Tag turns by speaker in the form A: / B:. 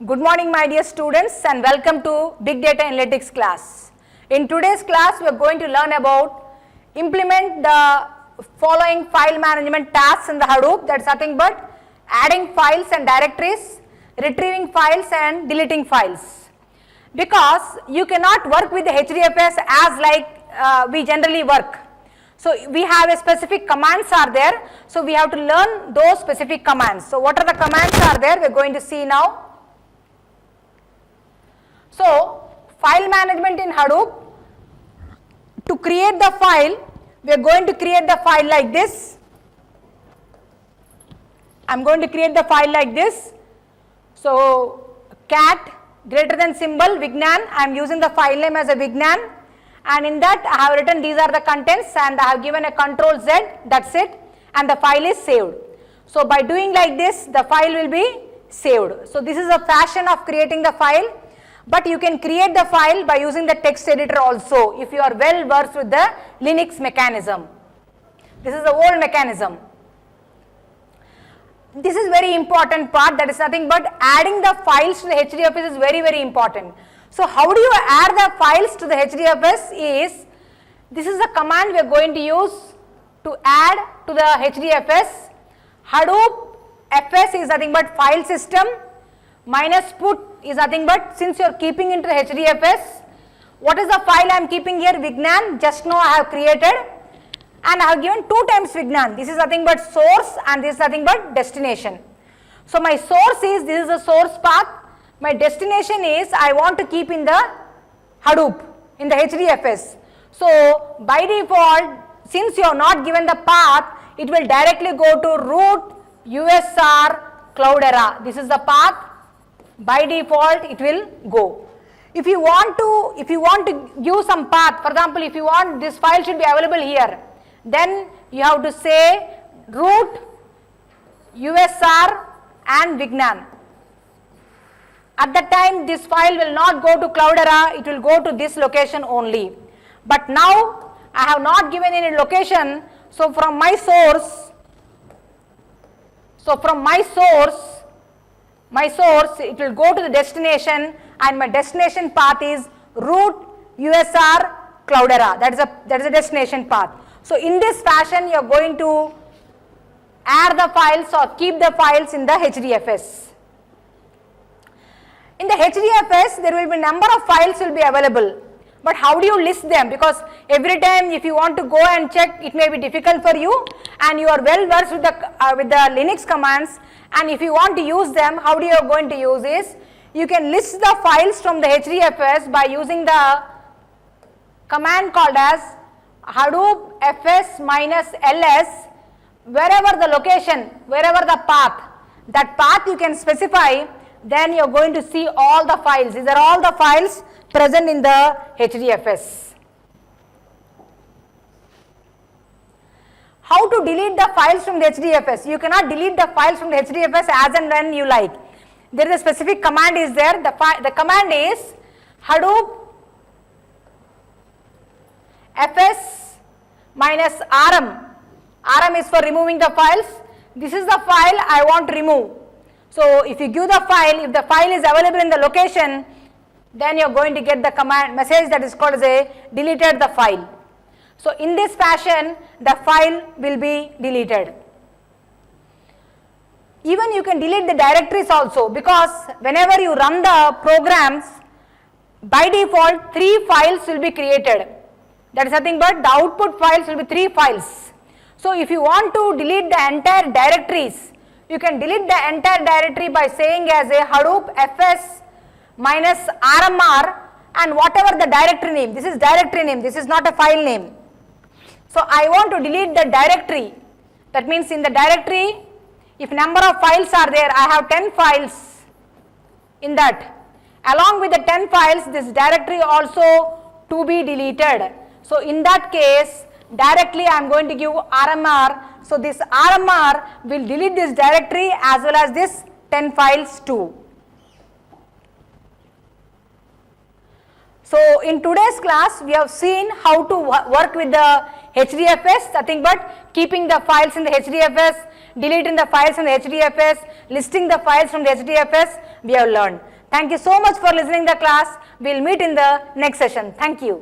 A: Good morning my dear students and welcome to Big Data Analytics class. In today's class we are going to learn about implement the following file management tasks in the Hadoop, that is nothing but adding files and directories, retrieving files and deleting files. Because you cannot work with the HDFS as like we generally work. So we have a specific commands are there, so we have to learn those specific commands. So what are the commands are there, we are going to see now. So file management in Hadoop, to create the file, we are going to create the file like this. I am going to create the file like this. So cat greater than symbol Vignan, I am using the file name as a Vignan, and in that I have written these are the contents and I have given a control Z, that's it, and the file is saved. So by doing like this the file will be saved. So this is a fashion of creating the file, but you can create the file by using the text editor also if you are well versed with the Linux mechanism. This is the old mechanism. This is very important part, that is nothing but adding the files to the HDFS is very important. So how do you add the files to the HDFS is, this is the command we are going to use to add to the HDFS. Hadoop fs is nothing but file system minus put is nothing but, since you are keeping into the HDFS, what is the file I am keeping here? Vignan, just now I have created and I have given 2 times Vignan. This is nothing but source and this is nothing but destination. So my source is, this is the source path, my destination is I want to keep in the Hadoop, in the HDFS. So by default, since you have not given the path, it will directly go to root USR Cloudera. This is the path, by default it will go. If you want to give some path, for example if you want this file should be available here, then you have to say root USR and Vignan. At that time this file will not go to Cloudera, it will go to this location only. But now I have not given any location, so from my source it will go to the destination and my destination path is root USR Cloudera, that is a destination path. So in this fashion you are going to add the files or keep the files in the HDFS. In the HDFS there will be number of files will be available, but how do you list them? Because every time if you want to go and check, it may be difficult for you and you are well versed with the Linux commands, and if you want to use them, how do you are going to use is, you can list the files from the HDFS by using the command called as Hadoop fs minus ls, wherever the location, wherever the path, that path you can specify, then you are going to see all the files. These are all the files present in the HDFS. How to delete the files from the HDFS? You cannot delete the files from the HDFS as and when you like. There is a specific command is there. The command is Hadoop fs minus rm. Rm is for removing the files. This is the file I want to remove. So if you give the file, if the file is available in the location, then you are going to get the command message that is called as a deleted the file. So in this fashion the file will be deleted. Even you can delete the directories also, because whenever you run the programs, by default 3 files will be created. That is nothing but the output files will be 3 files. So if you want to delete the entire directories, you can delete the entire directory by saying as a Hadoop fs minus rmr and whatever the directory name. This is directory name, this is not a file name. So I want to delete the directory. That means in the directory, if number of files are there, I have 10 files in that. Along with the 10 files, this directory also to be deleted. So in that case, directly I am going to give rmr. So this rmr will delete this directory as well as this 10 files too. So in today's class we have seen how to work with the HDFS, nothing but keeping the files in the HDFS, deleting the files from the HDFS, listing the files from the HDFS, we have learned. Thank you so much for listening the class. We'll meet in the next session. Thank you.